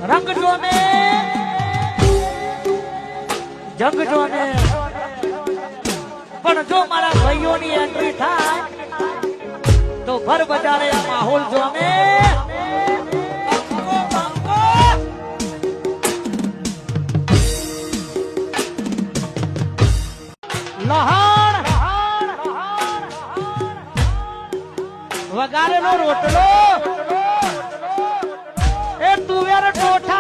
રંગ જોને જંગ જોને પણ જો મારા ભાઈઓની એન્ટ્રી થાય તો ભર બજારે આ માહોલ જોને લહાણ વગારેલો રોટલો એ તુવેર ટોઠા